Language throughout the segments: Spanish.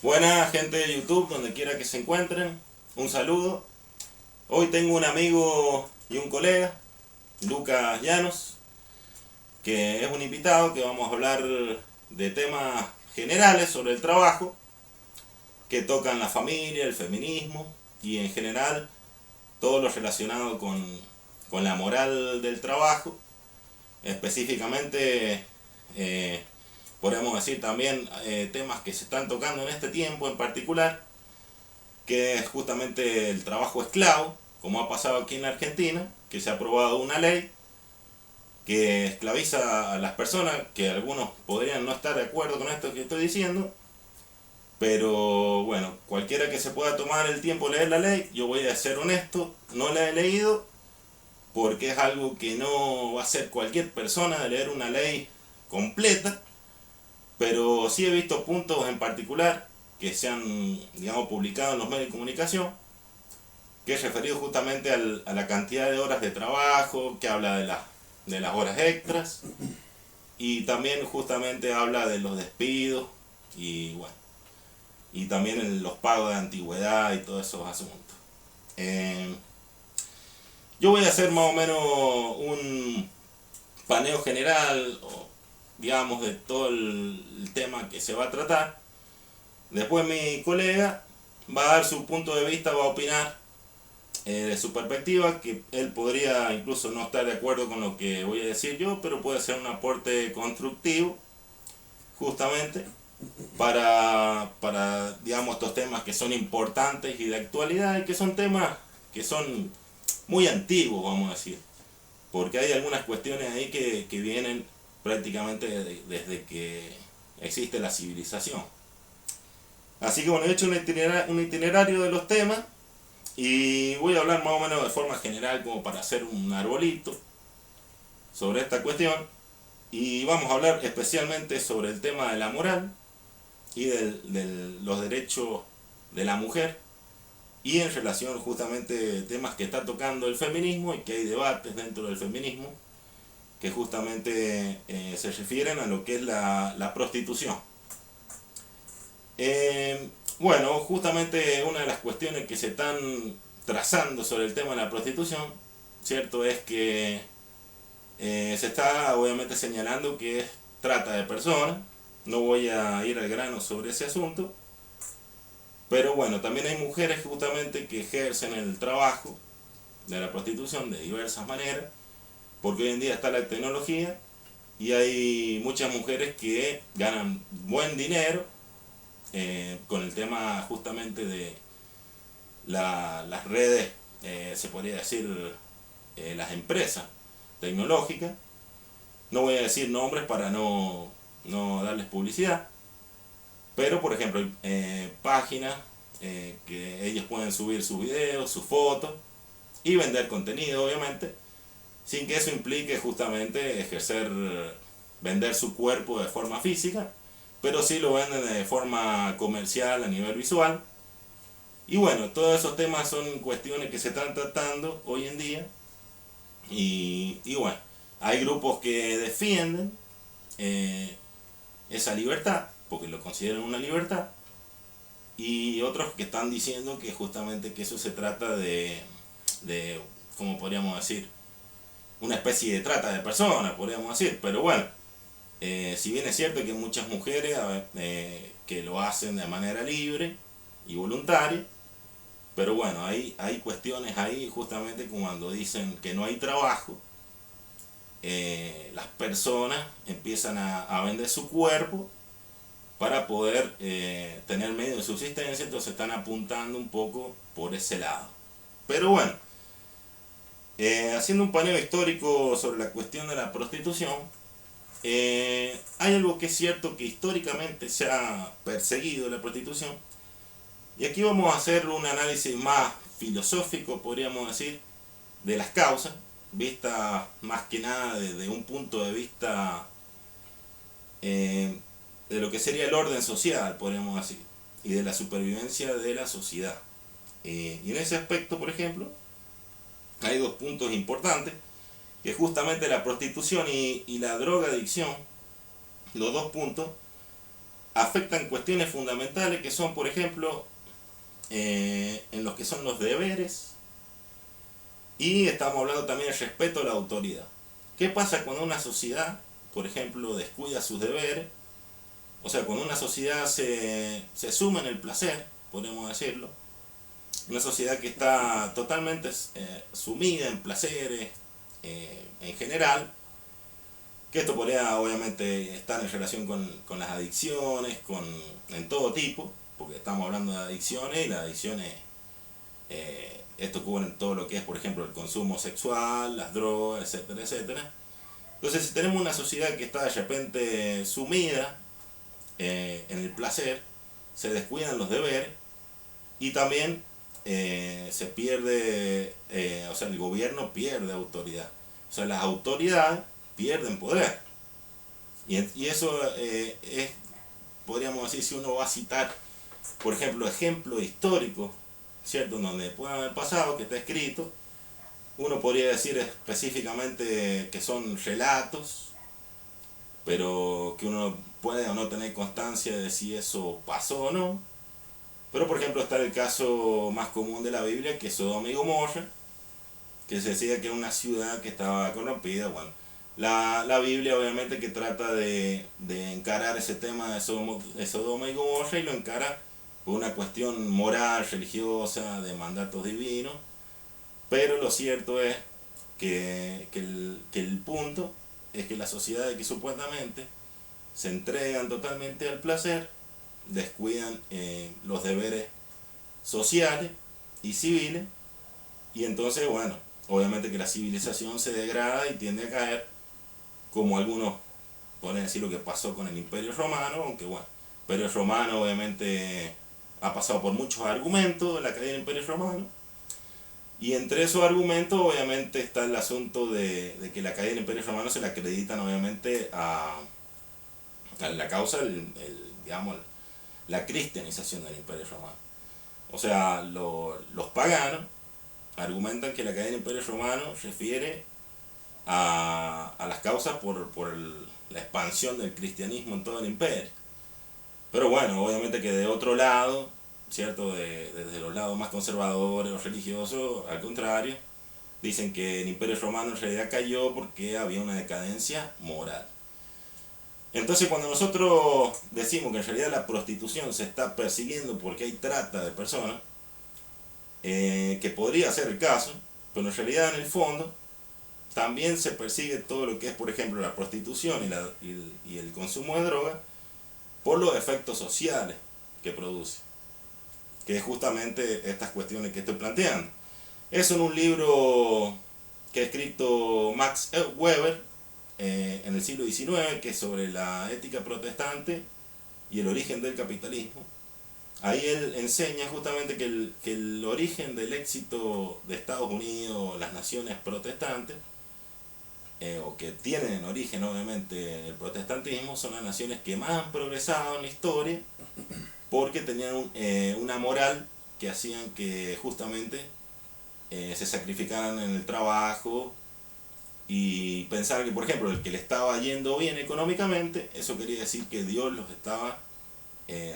Buena gente de YouTube, donde quiera que se encuentren, un saludo. Hoy tengo un amigo y un colega, Lucas Llanos, que es un invitado que vamos a hablar de temas generales sobre el trabajo, que tocan la familia, el feminismo y en general todo lo relacionado con la moral del trabajo. Específicamente eh, podemos decir también temas que se están tocando en este tiempo en particular, que es justamente el trabajo esclavo, como ha pasado aquí en Argentina, que se ha aprobado una ley que esclaviza a las personas, que algunos podrían no estar de acuerdo con esto que estoy diciendo, pero bueno, cualquiera que se pueda tomar el tiempo de leer la ley, yo voy a ser honesto, no la he leído porque es algo que no va a hacer cualquier persona de leer una ley completa, pero sí he visto puntos en particular que se han, digamos, publicado en los medios de comunicación, que es referido justamente a la cantidad de horas de trabajo, que habla de las horas extras, y también justamente habla de los despidos, y bueno, y también los pagos de antigüedad y todos esos asuntos. Eh, yo voy a hacer más o menos un paneo general, o digamos, de todo el tema que se va a tratar. Después mi colega va a dar su punto de vista, va a opinar de su perspectiva, que él podría incluso no estar de acuerdo con lo que voy a decir yo, pero puede ser un aporte constructivo justamente para digamos, estos temas que son importantes y de actualidad y que son temas que son muy antiguos, vamos a decir, porque hay algunas cuestiones ahí que vienen prácticamente desde que existe la civilización. Así que bueno, he hecho un itinerario de los temas y voy a hablar más o menos de forma general como para hacer un arbolito sobre esta cuestión. Y vamos a hablar especialmente sobre el tema de la moral y de los derechos de la mujer. Y en relación justamente temas que está tocando el feminismo y que hay debates dentro del feminismo que justamente se refieren a lo que es la prostitución. Bueno, justamente una de las cuestiones que se están trazando sobre el tema de la prostitución, cierto, es que se está obviamente señalando que es trata de personas. No voy a ir al grano sobre ese asunto, pero bueno, también hay mujeres justamente que ejercen el trabajo de la prostitución de diversas maneras, porque hoy en día está la tecnología y hay muchas mujeres que ganan buen dinero con el tema justamente de las redes, se podría decir, las empresas tecnológicas. No voy a decir nombres para no darles publicidad, pero por ejemplo, páginas que ellos pueden subir sus videos, sus fotos y vender contenido, obviamente, sin que eso implique justamente vender su cuerpo de forma física, pero sí lo venden de forma comercial a nivel visual. Y bueno, todos esos temas son cuestiones que se están tratando hoy en día. Y bueno, hay grupos que defienden esa libertad, porque lo consideran una libertad, y otros que están diciendo que justamente que eso se trata de como podríamos decir, una especie de trata de personas, podríamos decir. Pero bueno, si bien es cierto que hay muchas mujeres que lo hacen de manera libre y voluntaria, pero bueno, hay cuestiones ahí justamente cuando dicen que no hay trabajo, las personas empiezan a vender su cuerpo para poder tener medio de subsistencia, entonces están apuntando un poco por ese lado. Pero bueno, haciendo un paneo histórico sobre la cuestión de la prostitución, hay algo que es cierto, que históricamente se ha perseguido la prostitución, y aquí vamos a hacer un análisis más filosófico, podríamos decir, de las causas, vista más que nada desde un punto de vista de lo que sería el orden social, podríamos decir, y de la supervivencia de la sociedad. Y en ese aspecto, por ejemplo, hay dos puntos importantes, que justamente la prostitución y la drogadicción, los dos puntos, afectan cuestiones fundamentales que son, por ejemplo, en los que son los deberes, y estamos hablando también del respeto a la autoridad. ¿Qué pasa cuando una sociedad, por ejemplo, descuida sus deberes? O sea, cuando una sociedad se suma en el placer, podemos decirlo, una sociedad que está totalmente sumida en placeres en general, que esto podría obviamente estar en relación con las adicciones, en todo tipo, porque estamos hablando de adicciones, y las adicciones, esto cubre todo lo que es, por ejemplo, el consumo sexual, las drogas, etcétera, etcétera. Entonces, si tenemos una sociedad que está de repente sumida en el placer, se descuidan los deberes, y también se pierde, o sea, el gobierno pierde autoridad. O sea, las autoridades pierden poder. Y eso es, podríamos decir, si uno va a citar, por ejemplo, ejemplos históricos, ¿cierto? Donde puede haber pasado, que está escrito, uno podría decir específicamente que son relatos, pero que uno puede o no tener constancia de si eso pasó o no. Pero por ejemplo está el caso más común de la Biblia, que es Sodoma y Gomorra, que se decía que era una ciudad que estaba corrompida. Bueno, la Biblia obviamente que trata de encarar ese tema de Sodoma y Gomorra, y lo encara por una cuestión moral, religiosa, de mandatos divinos. Pero lo cierto es que el punto es que las sociedades que supuestamente se entregan totalmente al placer, descuidan los deberes sociales y civiles, y entonces, bueno, obviamente que la civilización se degrada y tiende a caer, como algunos pueden decir lo que pasó con el Imperio Romano, aunque bueno, el Imperio Romano obviamente ha pasado por muchos argumentos de la caída del Imperio Romano, y entre esos argumentos obviamente está el asunto de que la caída del Imperio Romano se le acreditan obviamente a la causa, digamos, la cristianización del Imperio Romano. O sea, los paganos argumentan que la caída del Imperio Romano refiere a las causas por la expansión del cristianismo en todo el imperio. Pero bueno, obviamente que de otro lado, ¿cierto? Desde los lados más conservadores o religiosos, al contrario, dicen que el Imperio Romano en realidad cayó porque había una decadencia moral. Entonces, cuando nosotros decimos que en realidad la prostitución se está persiguiendo porque hay trata de personas, que podría ser el caso, pero en realidad en el fondo también se persigue todo lo que es, por ejemplo, la prostitución y el consumo de drogas por los efectos sociales que produce, que es justamente estas cuestiones que estoy planteando. Eso en un libro que ha escrito Max Weber en el siglo XIX, que es sobre la ética protestante y el origen del capitalismo. Ahí él enseña justamente que el origen del éxito de Estados Unidos, las naciones protestantes, o que tienen en origen obviamente el protestantismo, son las naciones que más han progresado en la historia, porque tenían una moral que hacían que justamente se sacrificaran en el trabajo, y pensaban que, por ejemplo, el que le estaba yendo bien económicamente, eso quería decir que Dios los estaba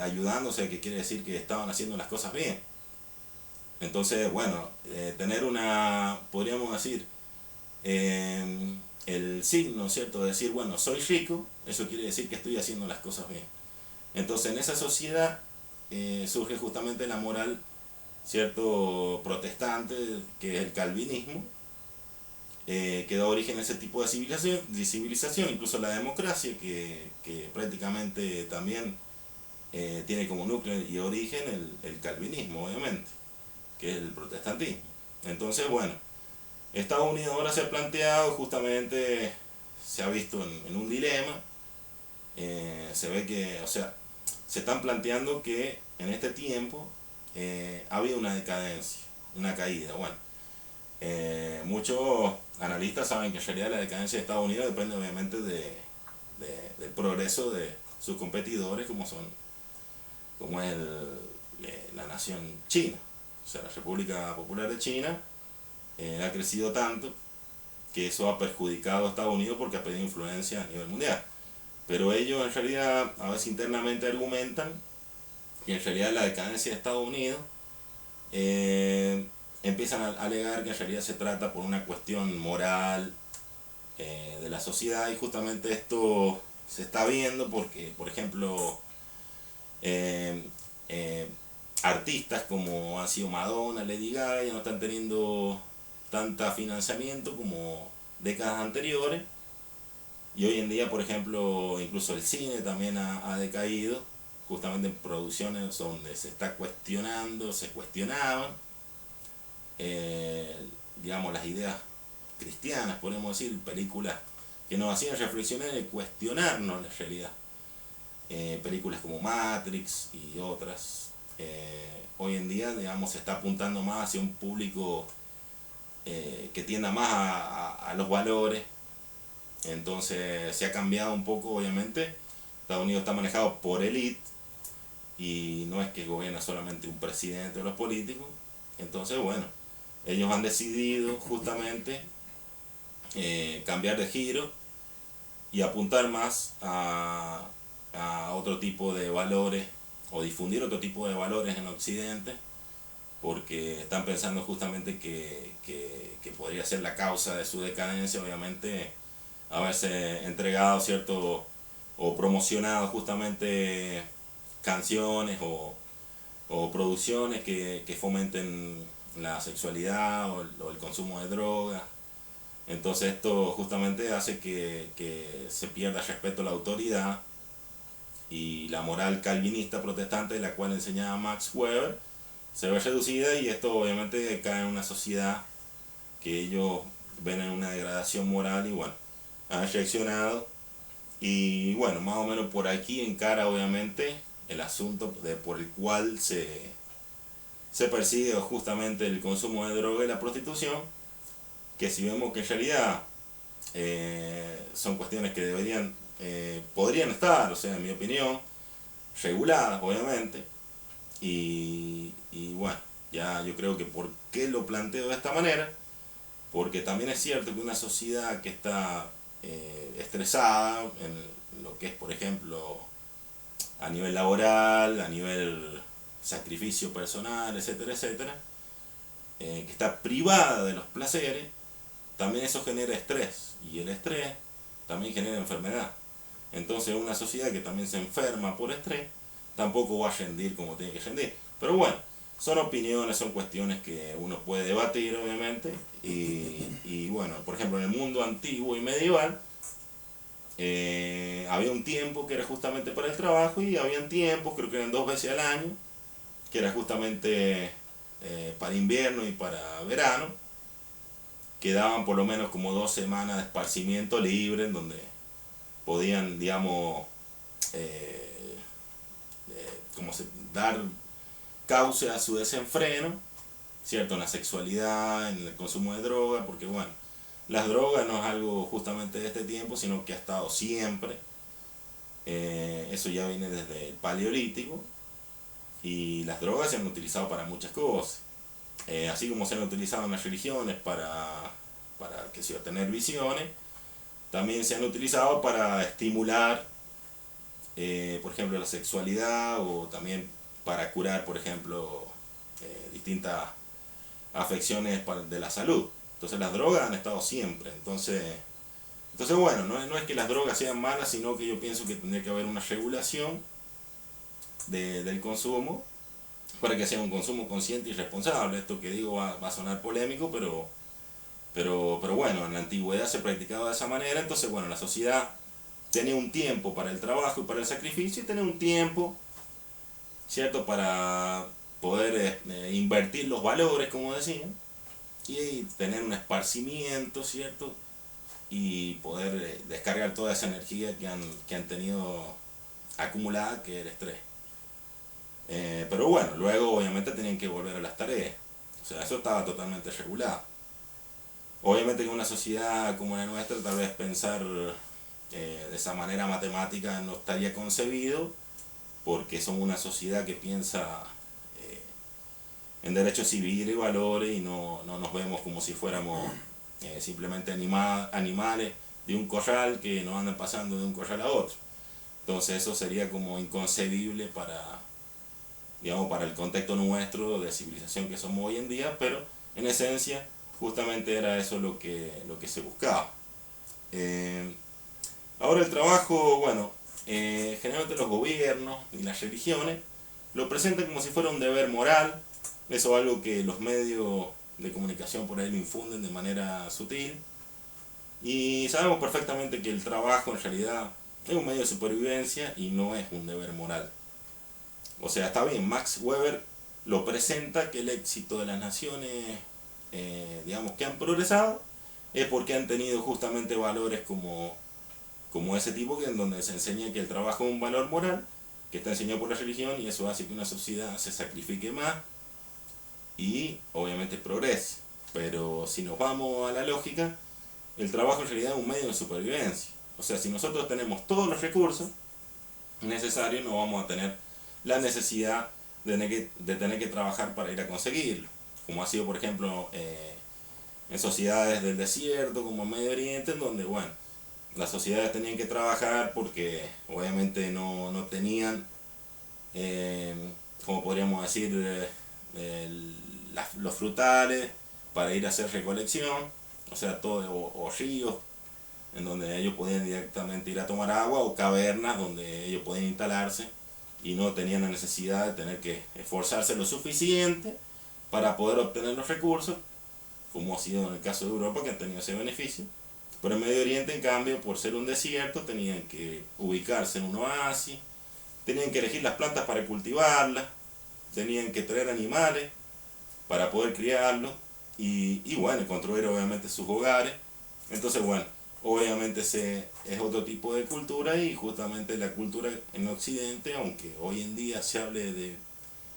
ayudando, o sea, que quiere decir que estaban haciendo las cosas bien. Entonces, bueno, tener podríamos decir, el signo, ¿cierto? De decir, bueno, soy rico, eso quiere decir que estoy haciendo las cosas bien. Entonces, en esa sociedad surge justamente la moral, ¿cierto? Protestante, que es el calvinismo, que da origen a ese tipo de civilización, incluso la democracia, que prácticamente también tiene como núcleo y origen el calvinismo, obviamente, que es el protestantismo. Entonces, bueno, Estados Unidos ahora se ha planteado, justamente se ha visto en un dilema, se ve que, o sea, se están planteando que en este tiempo ha habido una decadencia, una caída. Bueno, muchos analistas saben que en realidad la decadencia de Estados Unidos depende obviamente del progreso de sus competidores, como es la nación China. O sea, la República Popular de China ha crecido tanto que eso ha perjudicado a Estados Unidos porque ha perdido influencia a nivel mundial. pero ellos en realidad a veces internamente argumentan que en realidad la decadencia de Estados Unidos empiezan a alegar que en realidad se trata por una cuestión moral de la sociedad, y justamente esto se está viendo porque, por ejemplo, eh, eh, artistas como han sido Madonna, Lady Gaga, ya no están teniendo tanta financiamiento como décadas anteriores, y hoy en día, por ejemplo, incluso el cine también ha decaído, justamente en producciones donde se está cuestionando, se cuestionaban, eh, digamos, las ideas cristianas, podemos decir, películas que nos hacían reflexionar y cuestionarnos la realidad. Películas como Matrix y otras. Hoy en día, digamos, se está apuntando más hacia un público que tienda más a los valores. Entonces se ha cambiado un poco, obviamente. Estados Unidos está manejado por élite y no es que gobierna solamente un presidente o los políticos. Entonces, bueno, ellos han decidido justamente cambiar de giro y apuntar más a otro tipo de valores, o difundir otro tipo de valores en Occidente, porque están pensando justamente que podría ser la causa de su decadencia, obviamente, haberse entregado, ¿cierto? O promocionado justamente canciones o producciones que fomenten la sexualidad o el consumo de drogas. Entonces esto justamente hace que se pierda respeto a la autoridad, y la moral calvinista protestante, la cual enseñaba Max Weber, se ve reducida, y esto obviamente cae en una sociedad que ellos ven en una degradación moral, y bueno, han reaccionado, y bueno, más o menos por aquí encara obviamente el asunto por el cual se persigue justamente el consumo de droga y la prostitución, que si vemos que en realidad son cuestiones que podrían estar, o sea, en mi opinión, reguladas, obviamente, y bueno, ya yo creo que por qué lo planteo de esta manera, porque también es cierto que una sociedad que está estresada en lo que es, por ejemplo, a nivel laboral, a nivel sacrificio personal, etcétera, etcétera, que está privada de los placeres, también eso genera estrés, y el estrés también genera enfermedad. Entonces una sociedad que también se enferma por estrés tampoco va a rendir como tiene que rendir. Pero bueno, son opiniones, son cuestiones que uno puede debatir, obviamente, y bueno, por ejemplo, en el mundo antiguo y medieval había un tiempo que era justamente para el trabajo, y habían tiempos, creo que eran 2 veces al año, que era justamente para invierno y para verano, que daban por lo menos como 2 semanas de esparcimiento libre, en donde podían, digamos, como dar cauce a su desenfreno, ¿cierto? En la sexualidad, en el consumo de drogas, porque bueno, las drogas no es algo justamente de este tiempo, sino que ha estado siempre. Eso ya viene desde el Paleolítico, y las drogas se han utilizado para muchas cosas. Así como se han utilizado en las religiones para que se tener visiones, también se han utilizado para estimular, por ejemplo, la sexualidad, o también para curar, por ejemplo, distintas afecciones de la salud. Entonces las drogas han estado siempre. Entonces bueno, no es que las drogas sean malas, sino que yo pienso que tendría que haber una regulación del consumo, para que sea un consumo consciente y responsable. Esto que digo va a sonar polémico, pero bueno, en la antigüedad se practicaba de esa manera. Entonces bueno, la sociedad tenía un tiempo para el trabajo y para el sacrificio, y tenía un tiempo, ¿cierto?, para poder invertir los valores, como decían, y tener un esparcimiento, ¿cierto?, y poder descargar toda esa energía que han tenido acumulada, que es el estrés. Pero bueno, luego obviamente tenían que volver a las tareas. O sea, eso estaba totalmente regulado. Obviamente que en una sociedad como la nuestra, tal vez pensar de esa manera matemática no estaría concebido, porque somos una sociedad que piensa en derechos civiles y valores, y no nos vemos como si fuéramos simplemente animales de un corral que nos andan pasando de un corral a otro. Entonces eso sería como inconcebible para, digamos, para el contexto nuestro de civilización que somos hoy en día, pero en esencia justamente era eso lo que se buscaba. Ahora el trabajo, bueno, generalmente los gobiernos y las religiones lo presentan como si fuera un deber moral. Eso es algo que los medios de comunicación por ahí lo infunden de manera sutil. Y sabemos perfectamente que el trabajo en realidad es un medio de supervivencia y no es un deber moral. O sea, está bien, Max Weber lo presenta que el éxito de las naciones, digamos, que han progresado, es porque han tenido justamente valores como ese tipo, que en donde se enseña que el trabajo es un valor moral, que está enseñado por la religión, y eso hace que una sociedad se sacrifique más y obviamente progrese. Pero si nos vamos a la lógica, el trabajo en realidad es un medio de supervivencia. O sea, si nosotros tenemos todos los recursos necesarios, no vamos a tener la necesidad de tener que trabajar para ir a conseguirlo. Como ha sido, por ejemplo, en sociedades del desierto, como en Medio Oriente, en donde, bueno, las sociedades tenían que trabajar porque obviamente no tenían, como podríamos decir, los frutales para ir a hacer recolección, o sea, todo, o ríos en donde ellos podían directamente ir a tomar agua, o cavernas donde ellos podían instalarse y no tenían la necesidad de tener que esforzarse lo suficiente para poder obtener los recursos, como ha sido en el caso de Europa, que han tenido ese beneficio. Pero en Medio Oriente, en cambio, por ser un desierto, tenían que ubicarse en un oasis, tenían que elegir las plantas para cultivarlas, tenían que traer animales para poder criarlos y bueno, construir obviamente sus hogares. Entonces, bueno, obviamente es otro tipo de cultura, y justamente la cultura en Occidente, aunque hoy en día se hable de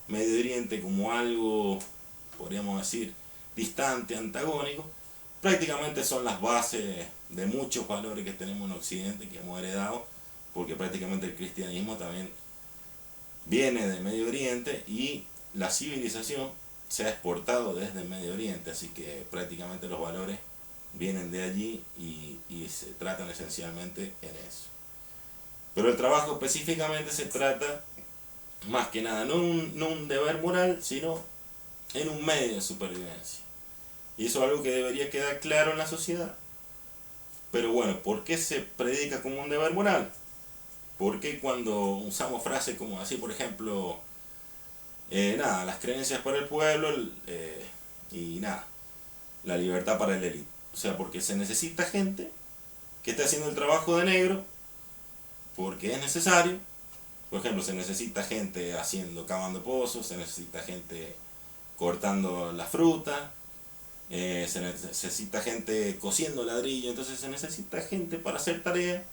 Medio Oriente como algo, podríamos decir, distante, antagónico, prácticamente son las bases de muchos valores que tenemos en Occidente, que hemos heredado, porque prácticamente el cristianismo también viene de Medio Oriente y la civilización se ha exportado desde Medio Oriente, así que prácticamente los valores vienen de allí y se tratan esencialmente en eso. Pero el trabajo específicamente se trata más que nada, no un deber moral, sino en un medio de supervivencia. Y eso es algo que debería quedar claro en la sociedad. Pero bueno, ¿por qué se predica como un deber moral? Porque cuando usamos frases como así, por ejemplo, nada, las creencias para el pueblo, y nada, la libertad para el élite? O sea, porque se necesita gente que esté haciendo el trabajo de negro, porque es necesario. Por ejemplo, se necesita gente cavando pozos, se necesita gente cortando la fruta, se necesita gente cosiendo ladrillo, entonces se necesita gente para hacer tareas,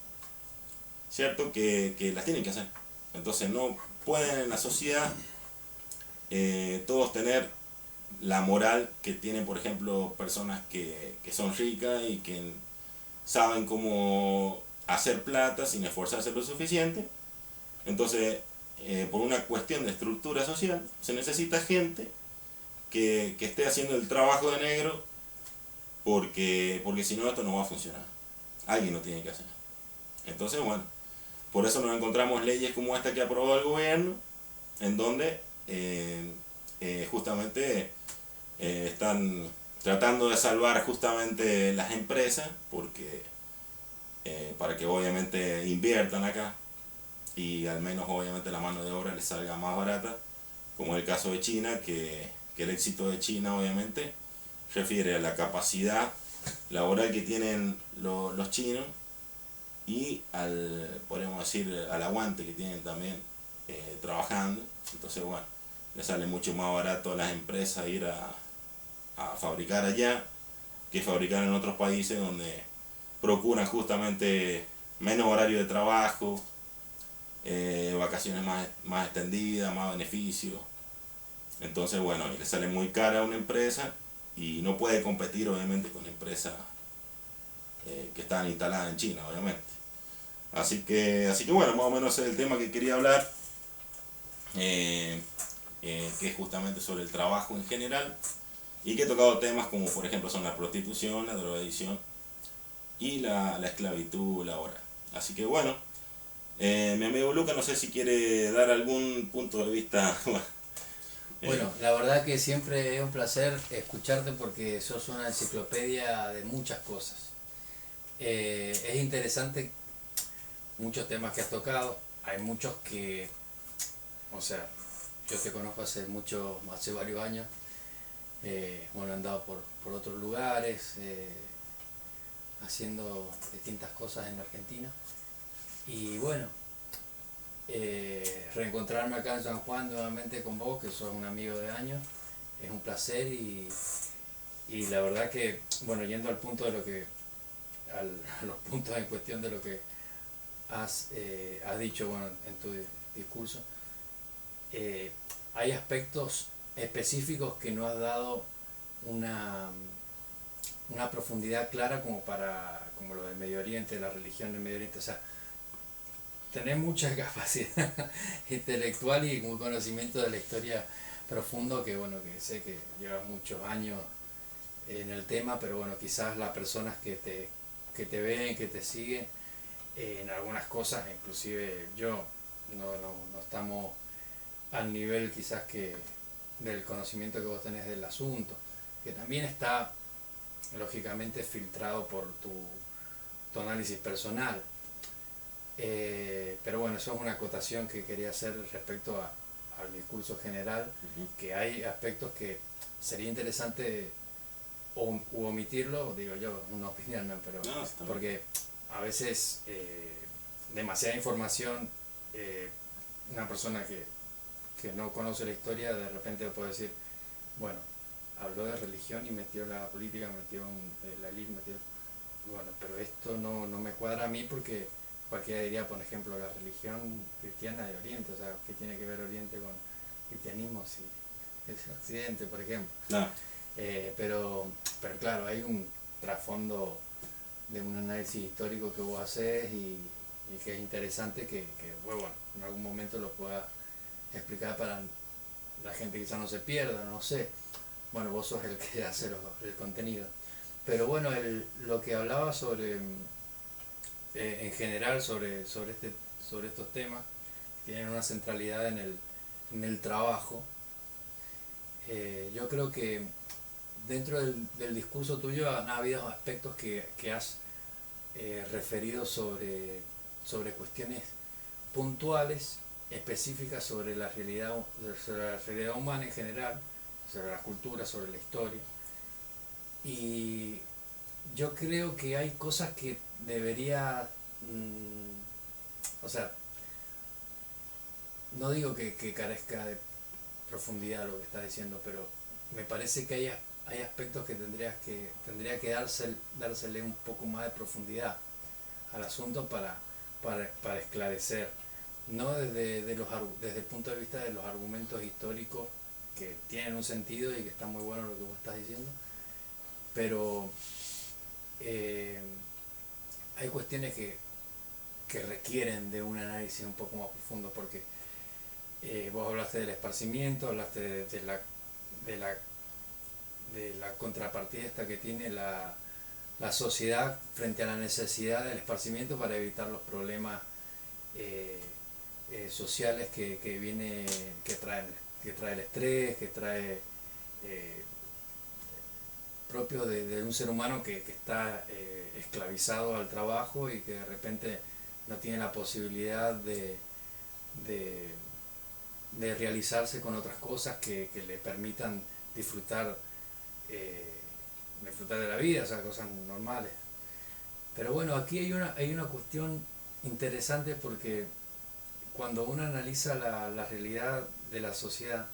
¿cierto? Que las tienen que hacer. Entonces no pueden en la sociedad todos tener la moral que tienen, por ejemplo, personas que son ricas y que saben cómo hacer plata sin esforzarse lo suficiente. Entonces, por una cuestión de estructura social, se necesita gente que esté haciendo el trabajo de negro, porque si no, esto no va a funcionar. Alguien lo tiene que hacer. Entonces, bueno, por eso nos encontramos leyes como esta que aprobó el gobierno, en donde justamente están tratando de salvar justamente las empresas, porque para que obviamente inviertan acá y al menos obviamente la mano de obra les salga más barata, como el caso de China, que el éxito de China obviamente refiere a la capacidad laboral que tienen los chinos y podemos decir, al aguante que tienen también trabajando. Entonces, bueno, les sale mucho más barato a las empresas ir a fabricar allá que fabricar en otros países, donde procuran justamente menos horario de trabajo, vacaciones más extendidas, más beneficios. Entonces, bueno, y le sale muy cara a una empresa y no puede competir obviamente con empresas que están instaladas en China, obviamente. Así que bueno, más o menos es el tema que quería hablar, que es justamente sobre el trabajo en general, y que he tocado temas como por ejemplo son la prostitución, la drogadicción y la esclavitud laboral. Así que bueno, Mi amigo Luca, no sé si quiere dar algún punto de vista. Bueno, la verdad que siempre es un placer escucharte porque sos una enciclopedia de muchas cosas. Es interesante muchos temas que has tocado. Hay muchos que, o sea, yo te conozco hace varios años. Bueno, he andado por otros lugares, haciendo distintas cosas en Argentina. Y bueno, reencontrarme acá en San Juan nuevamente con vos, que sos un amigo de años, es un placer y la verdad que, bueno, yendo al punto de lo que, a los puntos en cuestión de lo que has dicho, bueno, en tu discurso, eh, hay aspectos específicos que no has dado una, una profundidad clara como lo del Medio Oriente, la religión del Medio Oriente, o sea, tener mucha capacidad intelectual y un conocimiento de la historia profundo que bueno, que sé que llevas muchos años en el tema, pero bueno, quizás las personas que te ven, que te siguen, en algunas cosas, inclusive yo, no estamos al nivel quizás que del conocimiento que vos tenés del asunto, que también está lógicamente filtrado por tu análisis personal. Pero bueno, eso es una acotación que quería hacer respecto al discurso general, que hay aspectos que sería interesante u omitirlo, digo yo, una opinión, ¿no? Pero No, está bien. porque a veces demasiada información, una persona que no conoce la historia de repente puede decir, bueno, habló de religión y metió la política, metió la elite, metió... Bueno, pero esto no me cuadra a mí porque cualquiera diría, por ejemplo, la religión cristiana de Oriente, o sea, ¿qué tiene que ver Oriente con cristianismo si es Occidente, por ejemplo? No, Pero claro, hay un trasfondo de un análisis histórico que vos haces y que es interesante bueno, en algún momento lo pueda explicar para la gente quizás no se pierda, no sé. Bueno, vos sos el que hace el contenido. Pero bueno, lo que hablaba sobre, en general, sobre estos temas, tienen una centralidad en el trabajo. Yo creo que dentro del discurso tuyo han habido aspectos que has referido sobre cuestiones puntuales, específicas sobre la realidad humana en general, sobre la cultura, sobre la historia. Y yo creo que hay cosas que debería, o sea, no digo que carezca de profundidad lo que estás diciendo, pero me parece que hay aspectos que tendría que dársele un poco más de profundidad al asunto para esclarecer, no desde el punto de vista de los argumentos históricos que tienen un sentido y que está muy bueno lo que vos estás diciendo, pero eh, hay cuestiones que requieren de un análisis un poco más profundo porque vos hablaste del esparcimiento, hablaste de la, de la contrapartida esta que tiene la sociedad frente a la necesidad del esparcimiento para evitar los problemas eh, sociales que trae el estrés, que trae propio de un ser humano que está esclavizado al trabajo y que de repente no tiene la posibilidad de, de realizarse con otras cosas que le permitan disfrutar, eh, disfrutar de la vida, o sea, cosas normales. Pero bueno, aquí hay una cuestión interesante porque cuando uno analiza la realidad de la sociedad,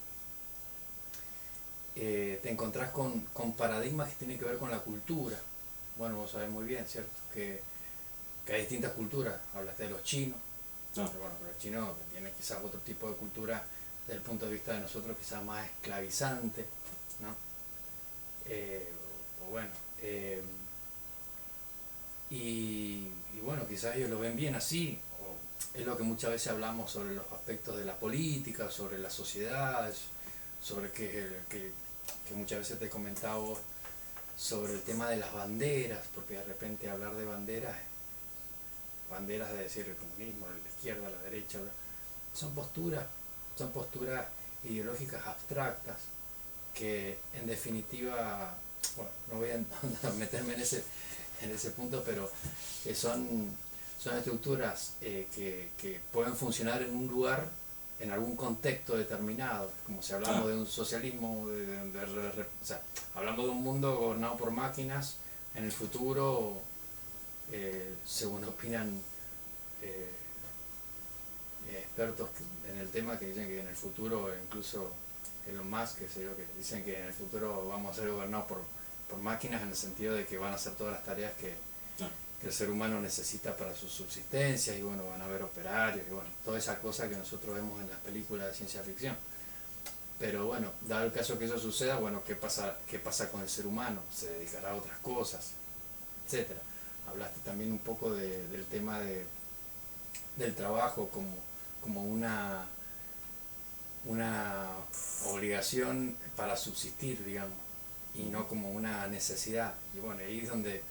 te encontrás con paradigmas que tienen que ver con la cultura. Bueno, vos sabés muy bien, ¿cierto? Que hay distintas culturas. Hablaste de los chinos, no. pero bueno, los chinos tienen quizás otro tipo de cultura desde el punto de vista de nosotros, quizás más esclavizante, ¿no? O bueno, eh, y bueno, quizás ellos lo ven bien así, o es lo que muchas veces hablamos sobre los aspectos de la política, sobre las sociedades, sobre que muchas veces te he comentado sobre el tema de las banderas, porque de repente hablar de banderas banderas de decir el comunismo, la izquierda, la derecha, son posturas ideológicas abstractas que en definitiva, bueno, no voy a meterme en ese punto, pero que son estructuras que pueden funcionar en un lugar, en algún contexto determinado, como si hablamos de un socialismo, o sea, hablamos de un mundo gobernado por máquinas, en el futuro, según opinan expertos en el tema, que dicen que en el futuro, incluso Elon Musk, que dicen que en el futuro vamos a ser gobernados por máquinas, en el sentido de que van a hacer todas las tareas que el ser humano necesita para su subsistencia, y bueno, van a haber operarios, y bueno, toda esa cosa que nosotros vemos en las películas de ciencia ficción. Pero bueno, dado el caso que eso suceda, bueno, ¿qué pasa con el ser humano? ¿Se dedicará a otras cosas? Etcétera. Hablaste también un poco del tema del trabajo como una obligación para subsistir, digamos, y no como una necesidad. Y bueno, ahí es donde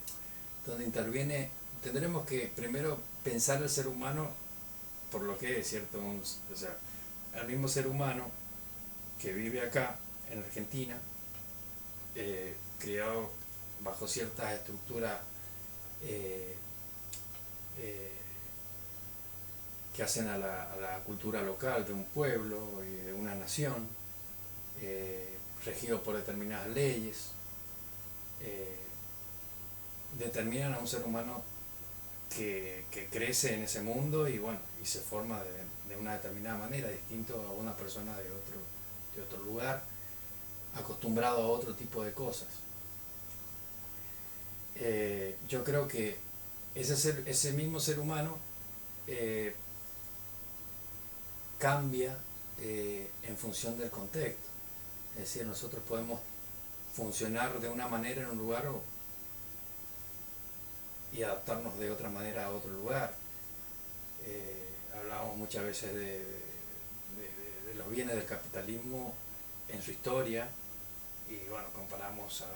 interviene. Tendremos que primero pensar el ser humano por lo que es, ¿cierto? O sea, el mismo ser humano que vive acá en Argentina, criado bajo ciertas estructuras que hacen a la cultura local de un pueblo y de una nación, regido por determinadas leyes, determinan a un ser humano que crece en ese mundo y bueno, y se forma de una determinada manera, distinto a una persona de otro lugar, acostumbrado a otro tipo de cosas. Yo creo que ese mismo ser humano cambia en función del contexto. Es decir, nosotros podemos funcionar de una manera en un lugar y adaptarnos de otra manera a otro lugar. Hablábamos muchas veces de los bienes del capitalismo en su historia, y bueno, comparamos a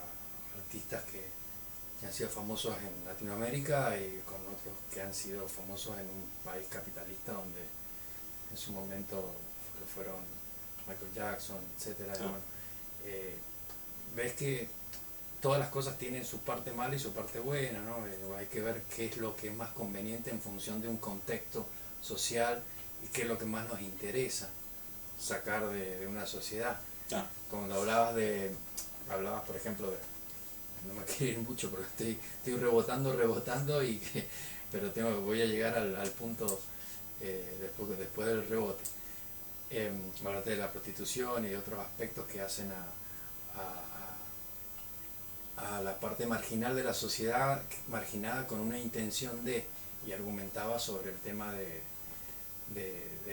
artistas que han sido famosos en Latinoamérica y con otros que han sido famosos en un país capitalista donde en su momento fueron Michael Jackson, etcétera. Bueno, ves que todas las cosas tienen su parte mala y su parte buena, ¿no? Hay que ver qué es lo que es más conveniente en función de un contexto social y qué es lo que más nos interesa sacar de una sociedad. Cuando hablabas por ejemplo, no me quiero ir mucho porque estoy rebotando, pero voy a llegar al punto después del rebote. Hablaste de la prostitución y de otros aspectos que hacen a la parte marginal de la sociedad, marginada con una intención y argumentaba sobre el tema de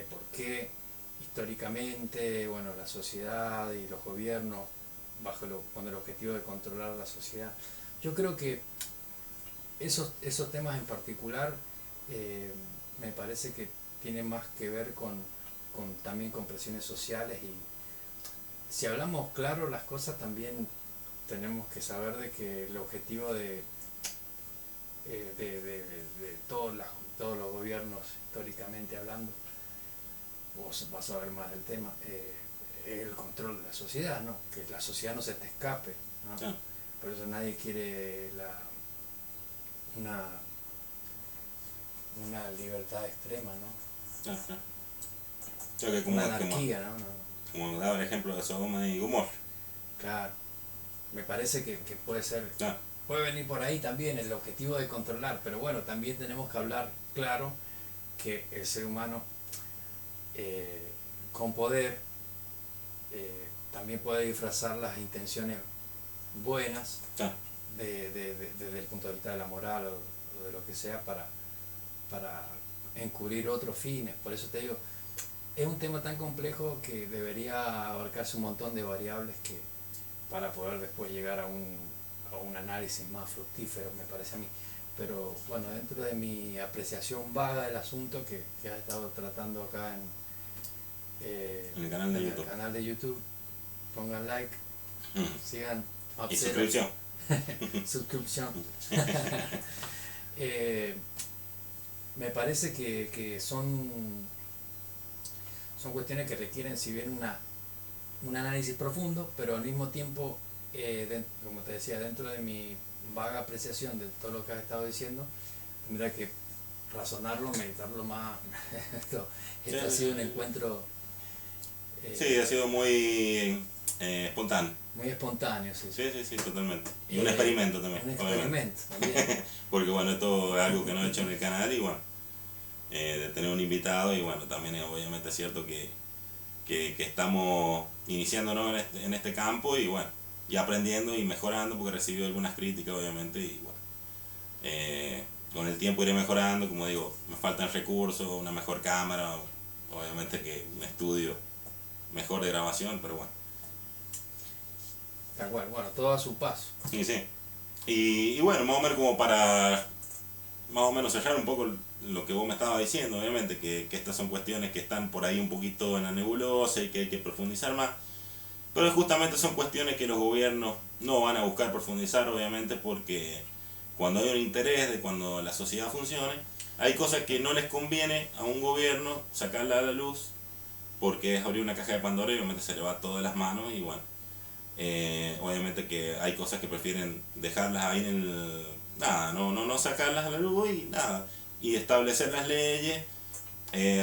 por qué históricamente, bueno, la sociedad y los gobiernos con el objetivo de controlar la sociedad. Yo creo que esos temas en particular me parece que tienen más que ver también con presiones sociales, y si hablamos claro las cosas, también tenemos que saber de que el objetivo de todos los gobiernos, históricamente hablando, vos vas a ver más del tema, es el control de la sociedad, ¿no? Que la sociedad no se te escape, ¿no? Por eso nadie quiere una libertad extrema, ¿no? Que como, una anarquía, ¿no? Como daba el ejemplo de Sodoma y Gomorra. Claro, me parece que puede ser, puede venir por ahí también el objetivo de controlar, pero bueno, también tenemos que hablar claro que el ser humano con poder también puede disfrazar las intenciones buenas desde el punto de vista de la moral o de lo que sea para encubrir otros fines. Por eso te digo, es un tema tan complejo que debería abarcarse un montón de variables para poder después llegar a un análisis más fructífero, me parece a mí. Pero bueno, dentro de mi apreciación vaga del asunto que has estado tratando acá en el canal de YouTube, pongan like, sigan, y suscripción. suscripción. me parece que son cuestiones que requieren, si bien un análisis profundo, pero al mismo tiempo, como te decía, dentro de mi vaga apreciación de todo lo que has estado diciendo, tendría que razonarlo, meditarlo más. esto ha sido un encuentro Sí, ha sido muy espontáneo. muy espontáneo, sí. Sí, totalmente. Y un experimento también. Un experimento también. Porque bueno, esto es algo que no he hecho en el canal y bueno, de tener un invitado y bueno, también es obviamente cierto que estamos iniciándonos en este campo y bueno, y aprendiendo y mejorando porque he recibido algunas críticas obviamente y bueno, con el tiempo iré mejorando, como digo, me faltan recursos, una mejor cámara, obviamente que un estudio mejor de grabación, pero bueno. Tal cual, bueno, todo a su paso. Y sí. Y bueno, más o menos como para más o menos cerrar un poco lo que vos me estabas diciendo, obviamente, que estas son cuestiones que están por ahí un poquito en la nebulosa y que hay que profundizar más. Pero justamente son cuestiones que los gobiernos no van a buscar profundizar, obviamente, porque cuando hay un interés de cuando la sociedad funcione, hay cosas que no les conviene a un gobierno sacarla a la luz, porque es abrir una caja de Pandora y obviamente se le va todo de las manos y bueno, obviamente que hay cosas que prefieren dejarlas ahí en el... Nada, no sacarlas a la luz y nada, y establecer las leyes,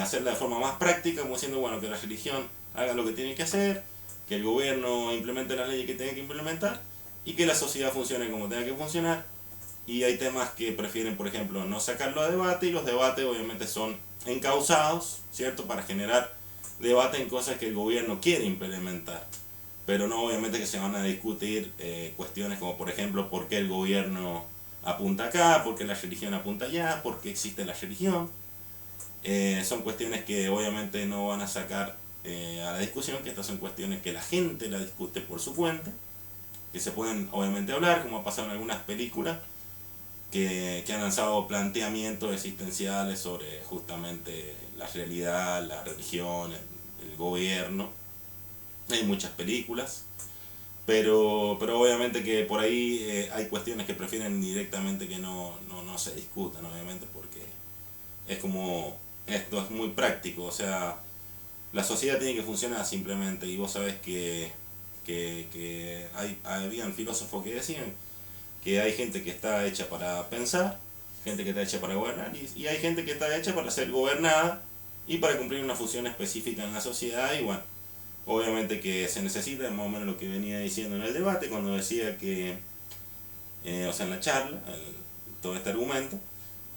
hacerlas de forma más práctica, como diciendo, bueno, que la religión haga lo que tiene que hacer, que el gobierno implemente las leyes que tiene que implementar y que la sociedad funcione como tenga que funcionar. Y hay temas que prefieren, por ejemplo, no sacarlo a debate y los debates obviamente son encausados, ¿cierto? Para generar debate en cosas que el gobierno quiere implementar. Pero no obviamente que se van a discutir cuestiones como, por ejemplo, por qué el gobierno apunta acá, por qué la religión apunta allá, por qué existe la religión. Son cuestiones que obviamente no van a sacar a la discusión, que estas son cuestiones que la gente la discute por su cuenta, que se pueden obviamente hablar, como ha pasado en algunas películas, que han lanzado planteamientos existenciales sobre justamente la realidad, la religión, el gobierno. Hay muchas películas, pero obviamente que por ahí hay cuestiones que prefieren directamente que no se discutan, obviamente, porque es como, esto es muy práctico, o sea, la sociedad tiene que funcionar simplemente, y vos sabés que habían filósofos que decían que hay gente que está hecha para pensar, gente que está hecha para gobernar, y hay gente que está hecha para ser gobernada y para cumplir una función específica en la sociedad, y bueno, obviamente que se necesita, más o menos lo que venía diciendo en el debate, cuando decía que, o sea, en la charla, todo este argumento,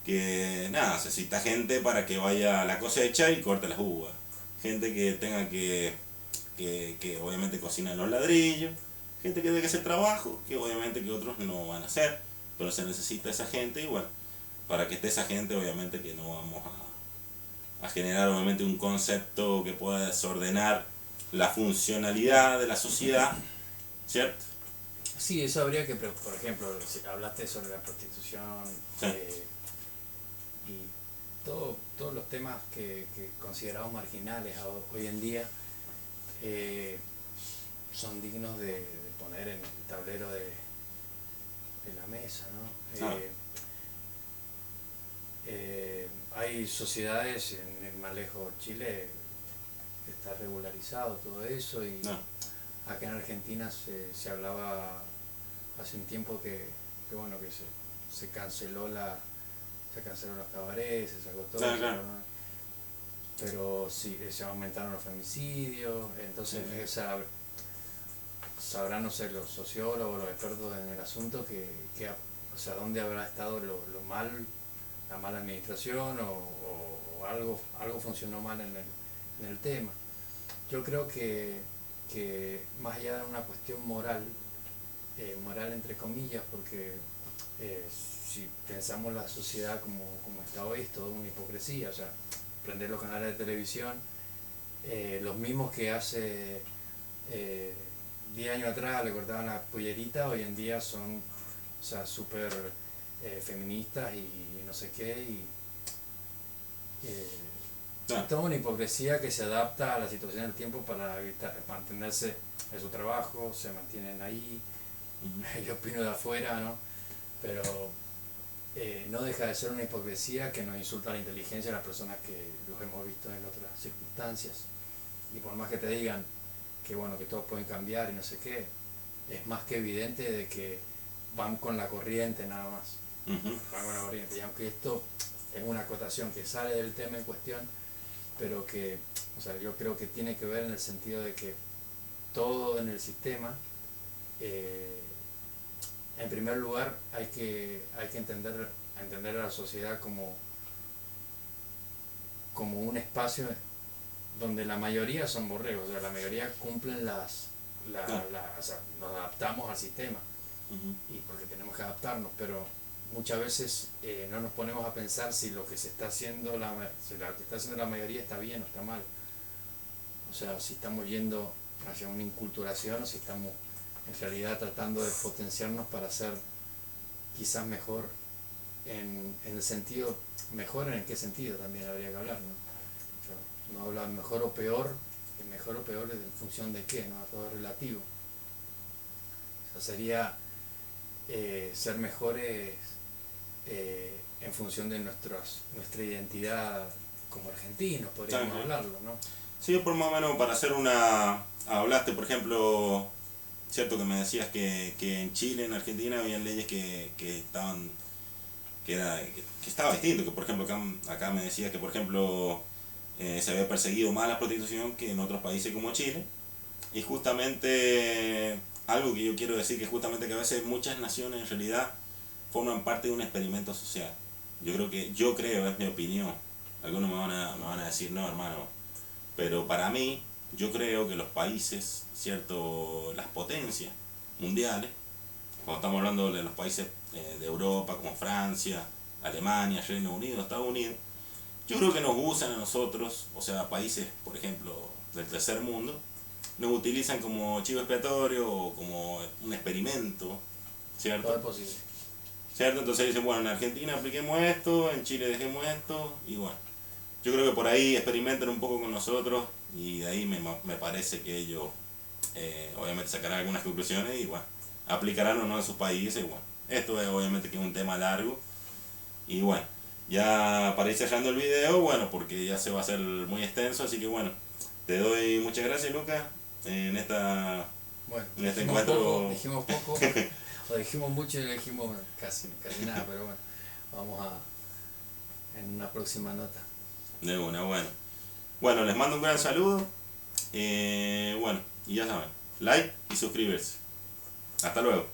que nada, se necesita gente para que vaya a la cosecha y corte las uvas. Gente que tenga que obviamente cocina los ladrillos, gente que tenga que hacer trabajo, que obviamente que otros no van a hacer, pero se necesita esa gente y bueno, para que esté esa gente obviamente que no vamos a generar obviamente un concepto que pueda desordenar la funcionalidad de la sociedad, ¿cierto? Sí, eso habría que, por ejemplo, si hablaste sobre la prostitución, Sí. Y todos los temas que consideramos marginales hoy en día son dignos de poner en el tablero de la mesa, ¿no? Ah. Hay sociedades, en el más lejos Chile, que está regularizado todo eso, y No. acá en Argentina se hablaba hace un tiempo que bueno, que se canceló los cabarets, se sacó todo, Claro. ¿no? Pero sí, se aumentaron los femicidios, entonces sabrán, no sé, los sociólogos, los expertos en el asunto, o sea, dónde habrá estado la mala administración o algo funcionó mal en el tema. Yo creo que más allá de una cuestión moral entre comillas, porque si pensamos la sociedad como está hoy, es toda una hipocresía, o sea, prender los canales de televisión, los mismos que hace 10 años atrás le cortaban la pollerita, hoy en día son, o sea, súper feministas y no sé qué, y toda una hipocresía que se adapta a la situación del tiempo para mantenerse en su trabajo, se mantienen ahí. Yo opino de afuera, ¿no? Pero no deja de ser una hipocresía que nos insulta la inteligencia de las personas que los hemos visto en otras circunstancias. Y por más que te digan que bueno, que todos pueden cambiar y no sé qué, es más que evidente de que van con la corriente nada más. Van con la corriente. Y aunque esto es una acotación que sale del tema en cuestión, pero que, o sea, yo creo que tiene que ver en el sentido de que todo en el sistema, en primer lugar hay que entender a la sociedad como un espacio donde la mayoría son borregos, o sea, la mayoría cumplen o sea, nos adaptamos al sistema, y porque tenemos que adaptarnos, pero muchas veces no nos ponemos a pensar si lo que se está haciendo si lo que está haciendo la mayoría está bien o está mal. O sea, si estamos yendo hacia una inculturación o si estamos en realidad tratando de potenciarnos para ser quizás mejor en el sentido, mejor en qué sentido también habría que hablar, ¿no? O sea, no hablar mejor o peor, que mejor o peor es en función de qué, ¿no? Todo es relativo. O sea, sería ser mejores en función de nuestra identidad como argentinos, podríamos hablarlo, ¿no? Sí, por más o menos para hacer una... Hablaste, por ejemplo, cierto que me decías que en Chile, en Argentina, habían leyes que estaban... que estaba distinto, que por ejemplo acá me decías que por ejemplo se había perseguido más la prostitución que en otros países como Chile. Y justamente algo que yo quiero decir, que justamente que a veces muchas naciones en realidad forman parte de un experimento social. Yo creo, es mi opinión, algunos me van a decir no, hermano, pero para mí yo creo que los países, cierto, las potencias mundiales, cuando estamos hablando de los países de Europa como Francia, Alemania, Reino Unido, Estados Unidos, yo creo que nos usan a nosotros, o sea, países, por ejemplo, del tercer mundo, nos utilizan como chivo expiatorio o como un experimento, ¿cierto? Todo es posible. ¿Cierto? Entonces dicen, bueno, en Argentina apliquemos esto, en Chile dejemos esto, y bueno, yo creo que por ahí experimentan un poco con nosotros y de ahí me parece que ellos obviamente sacarán algunas conclusiones y bueno, aplicarán o no en sus países, y bueno, esto es obviamente que es un tema largo y bueno, ya para ir cerrando el video, bueno, porque ya se va a hacer muy extenso, así que bueno, te doy muchas gracias, Lucas, en este encuentro. Dijimos poco, o dijimos mucho y dijimos casi nada, pero bueno, vamos en una próxima nota. De una, bueno. Bueno, les mando un gran saludo. Bueno, y ya saben, like y suscribirse. Hasta luego.